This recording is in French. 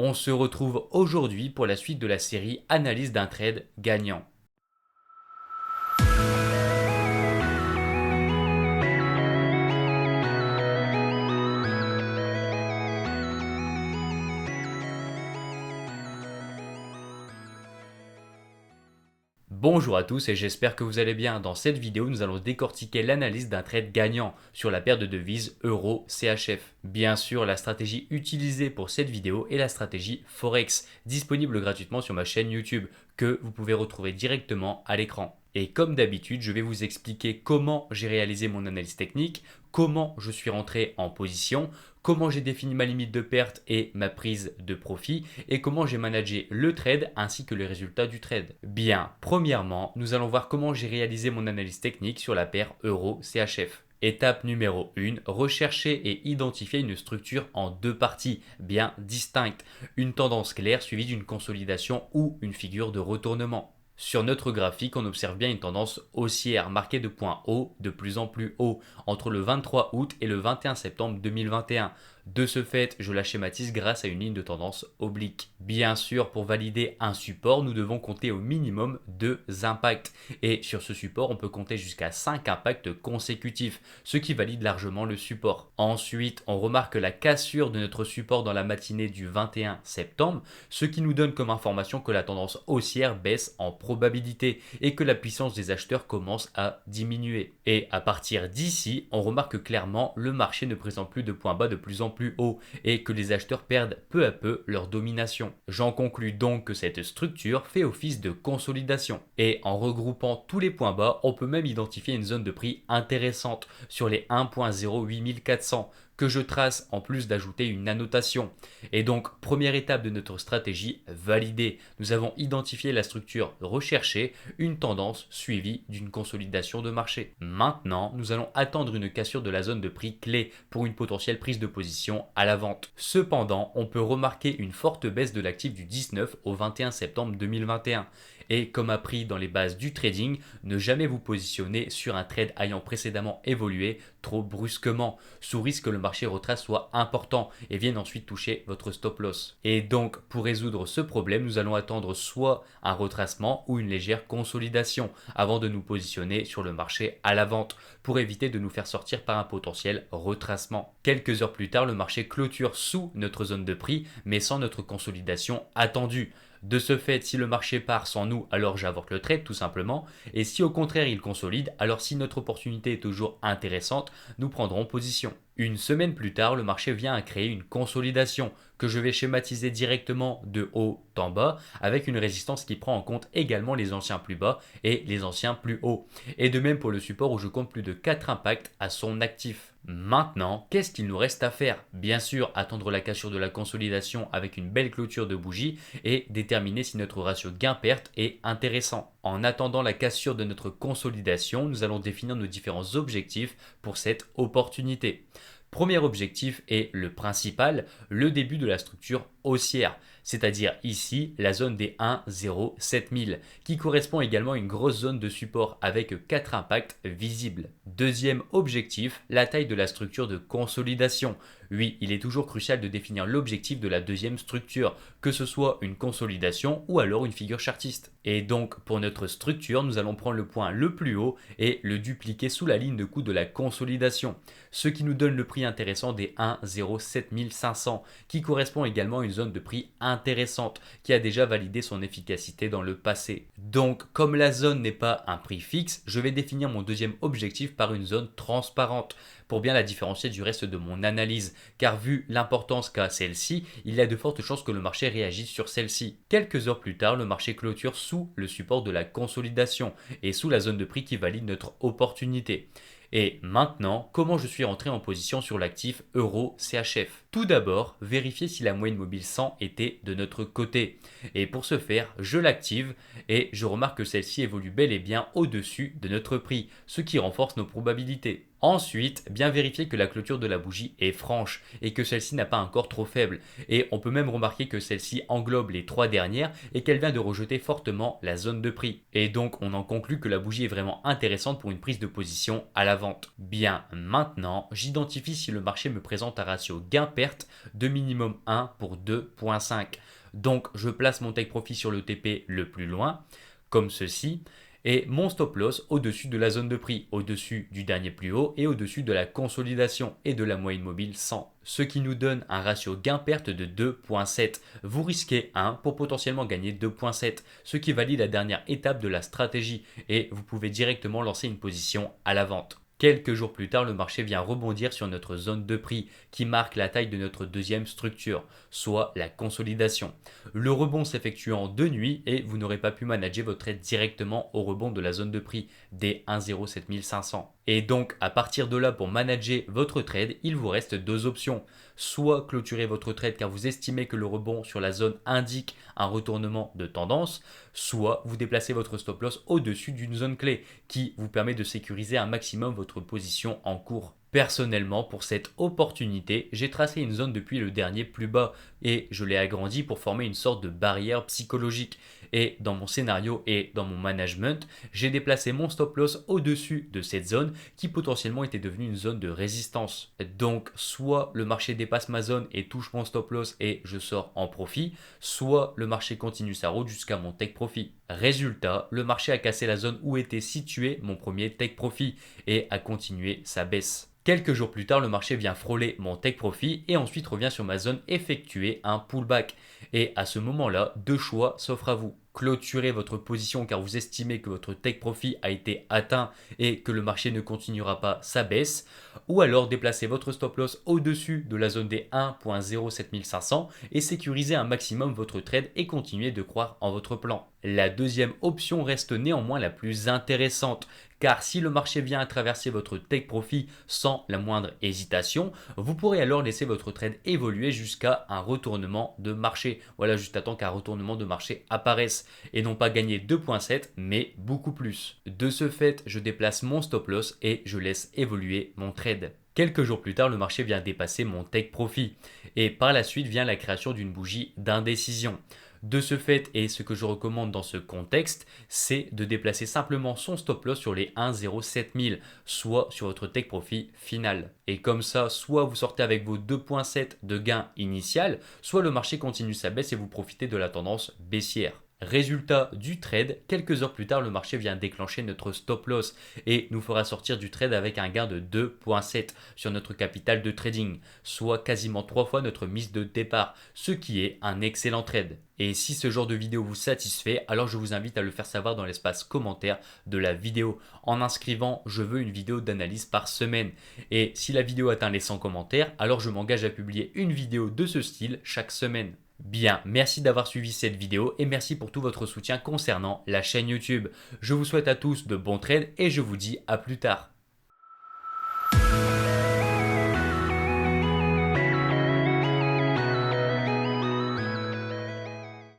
On se retrouve aujourd'hui pour la suite de la série Analyse d'un trade gagnant. Bonjour à tous et j'espère que vous allez bien. Dans cette vidéo, nous allons décortiquer l'analyse d'un trade gagnant sur la paire de devises euro-CHF. Bien sûr, la stratégie utilisée pour cette vidéo est la stratégie Forex, disponible gratuitement sur ma chaîne YouTube, que vous pouvez retrouver directement à l'écran. Et comme d'habitude, je vais vous expliquer comment j'ai réalisé mon analyse technique, comment je suis rentré en position, comment j'ai défini ma limite de perte et ma prise de profit et comment j'ai managé le trade ainsi que les résultats du trade. Bien, premièrement, nous allons voir comment j'ai réalisé mon analyse technique sur la paire euro-CHF. Étape numéro 1, rechercher et identifier une structure en deux parties bien distinctes, une tendance claire suivie d'une consolidation ou une figure de retournement. Sur notre graphique, on observe bien une tendance haussière marquée de points hauts de plus en plus hauts entre le 23 août et le 21 septembre 2021. De ce fait, je la schématise grâce à une ligne de tendance oblique. Bien sûr, pour valider un support, nous devons compter au minimum 2 impacts. Et sur ce support, on peut compter jusqu'à 5 impacts consécutifs, ce qui valide largement le support. Ensuite, on remarque la cassure de notre support dans la matinée du 21 septembre, ce qui nous donne comme information que la tendance haussière baisse en probabilité et que la puissance des acheteurs commence à diminuer. Et à partir d'ici, on remarque clairement le marché ne présente plus de points bas de plus en plus haut et que les acheteurs perdent peu à peu leur domination. J'en conclus donc que cette structure fait office de consolidation. Et en regroupant tous les points bas, on peut même identifier une zone de prix intéressante sur les 1.08400 que je trace en plus d'ajouter une annotation. Et donc, première étape de notre stratégie, validée. Nous avons identifié la structure recherchée, une tendance suivie d'une consolidation de marché. Maintenant, nous allons attendre une cassure de la zone de prix clé pour une potentielle prise de position à la vente. Cependant, on peut remarquer une forte baisse de l'actif du 19 au 21 septembre 2021. Et comme appris dans les bases du trading, ne jamais vous positionner sur un trade ayant précédemment évolué trop brusquement, sous risque que le marché retrace soit important et vienne ensuite toucher votre stop loss. Et donc, pour résoudre ce problème, nous allons attendre soit un retracement ou une légère consolidation avant de nous positionner sur le marché à la vente pour éviter de nous faire sortir par un potentiel retracement. Quelques heures plus tard, le marché clôture sous notre zone de prix mais sans notre consolidation attendue. De ce fait, si le marché part sans nous, alors j'avorte le trade tout simplement. Et si au contraire il consolide, alors si notre opportunité est toujours intéressante, nous prendrons position. Une semaine plus tard, le marché vient à créer une consolidation que je vais schématiser directement de haut en bas avec une résistance qui prend en compte également les anciens plus bas et les anciens plus hauts. Et de même pour le support où je compte plus de 4 impacts à son actif. Maintenant, qu'est-ce qu'il nous reste à faire? Bien sûr, attendre la cassure de la consolidation avec une belle clôture de bougie et déterminer si notre ratio gain-perte est intéressant. En attendant la cassure de notre consolidation, nous allons définir nos différents objectifs pour cette opportunité. Premier objectif est le principal, le début de la structure haussière, c'est-à-dire ici la zone des 1,07000 qui correspond également à une grosse zone de support avec 4 impacts visibles. Deuxième objectif, la taille de la structure de consolidation. Oui, il est toujours crucial de définir l'objectif de la deuxième structure, que ce soit une consolidation ou alors une figure chartiste. Et donc pour notre structure, nous allons prendre le point le plus haut et le dupliquer sous la ligne de coût de la consolidation, ce qui nous donne le prix intéressant des 1,07500 qui correspond également à une zone de prix intéressante qui a déjà validé son efficacité dans le passé. Donc comme la zone n'est pas un prix fixe, je vais définir mon deuxième objectif par une zone transparente pour bien la différencier du reste de mon analyse, car vu l'importance qu'a celle-ci, il y a de fortes chances que le marché réagisse sur celle-ci. Quelques heures plus tard, le marché clôture sous le support de la consolidation et sous la zone de prix qui valide notre opportunité. Et maintenant, comment je suis rentré en position sur l'actif euro-CHF? Tout d'abord, vérifier si la moyenne mobile 100 était de notre côté. Et pour ce faire, je l'active et je remarque que celle-ci évolue bel et bien au-dessus de notre prix, ce qui renforce nos probabilités. Ensuite, bien vérifier que la clôture de la bougie est franche et que celle-ci n'a pas un corps trop faible. Et on peut même remarquer que celle-ci englobe les 3 dernières et qu'elle vient de rejeter fortement la zone de prix. Et donc on en conclut que la bougie est vraiment intéressante pour une prise de position à la vente. Bien, maintenant, j'identifie si le marché me présente un ratio gain-perte perte de minimum 1 pour 2,5. Donc je place mon take profit sur le TP le plus loin, comme ceci, et mon stop loss au-dessus de la zone de prix, au-dessus du dernier plus haut et au-dessus de la consolidation et de la moyenne mobile 100. Ce qui nous donne un ratio gain-perte de 2,7. Vous risquez 1 pour potentiellement gagner 2,7, ce qui valide la dernière étape de la stratégie et vous pouvez directement lancer une position à la vente. Quelques jours plus tard, le marché vient rebondir sur notre zone de prix qui marque la taille de notre deuxième structure, soit la consolidation. Le rebond s'effectue en 2 nuits et vous n'aurez pas pu manager votre trade directement au rebond de la zone de prix des 1,07500. Et donc à partir de là, pour manager votre trade, il vous reste 2 options. Soit clôturer votre trade car vous estimez que le rebond sur la zone indique un retournement de tendance, soit vous déplacez votre stop loss au-dessus d'une zone clé qui vous permet de sécuriser un maximum votre position en cours. Personnellement, pour cette opportunité, j'ai tracé une zone depuis le dernier plus bas et je l'ai agrandi pour former une sorte de barrière psychologique. Et dans mon scénario et dans mon management, j'ai déplacé mon stop loss au-dessus de cette zone qui potentiellement était devenue une zone de résistance. Donc soit le marché dépasse ma zone et touche mon stop loss et je sors en profit, soit le marché continue sa route jusqu'à mon take profit. Résultat, le marché a cassé la zone où était situé mon premier take profit et a continué sa baisse. Quelques jours plus tard, le marché vient frôler mon take profit et ensuite revient sur ma zone effectuer un pullback. Et à ce moment-là, 2 choix s'offrent à vous. Clôturer votre position car vous estimez que votre take profit a été atteint et que le marché ne continuera pas sa baisse, ou alors déplacer votre stop loss au-dessus de la zone des 1.07500 et sécuriser un maximum votre trade et continuer de croire en votre plan. La deuxième option reste néanmoins la plus intéressante car si le marché vient à traverser votre take profit sans la moindre hésitation, vous pourrez alors laisser votre trade évoluer jusqu'à un retournement de marché. Voilà, juste à temps qu'un retournement de marché apparaisse et non pas gagner 2,7 mais beaucoup plus. De ce fait, je déplace mon stop loss et je laisse évoluer mon trade. Quelques jours plus tard, le marché vient dépasser mon take profit et par la suite vient la création d'une bougie d'indécision. De ce fait, et ce que je recommande dans ce contexte, c'est de déplacer simplement son stop loss sur les 1,07000, soit sur votre take profit final. Et comme ça, soit vous sortez avec vos 2,7 de gain initial, soit le marché continue sa baisse et vous profitez de la tendance baissière. Résultat du trade, quelques heures plus tard, le marché vient déclencher notre stop loss et nous fera sortir du trade avec un gain de 2,7 sur notre capital de trading, soit quasiment 3 fois notre mise de départ, ce qui est un excellent trade. Et si ce genre de vidéo vous satisfait, alors je vous invite à le faire savoir dans l'espace commentaire de la vidéo en inscrivant "je veux une vidéo d'analyse par semaine". Et si la vidéo atteint les 100 commentaires, alors je m'engage à publier une vidéo de ce style chaque semaine. Bien, merci d'avoir suivi cette vidéo et merci pour tout votre soutien concernant la chaîne YouTube. Je vous souhaite à tous de bons trades et je vous dis à plus tard.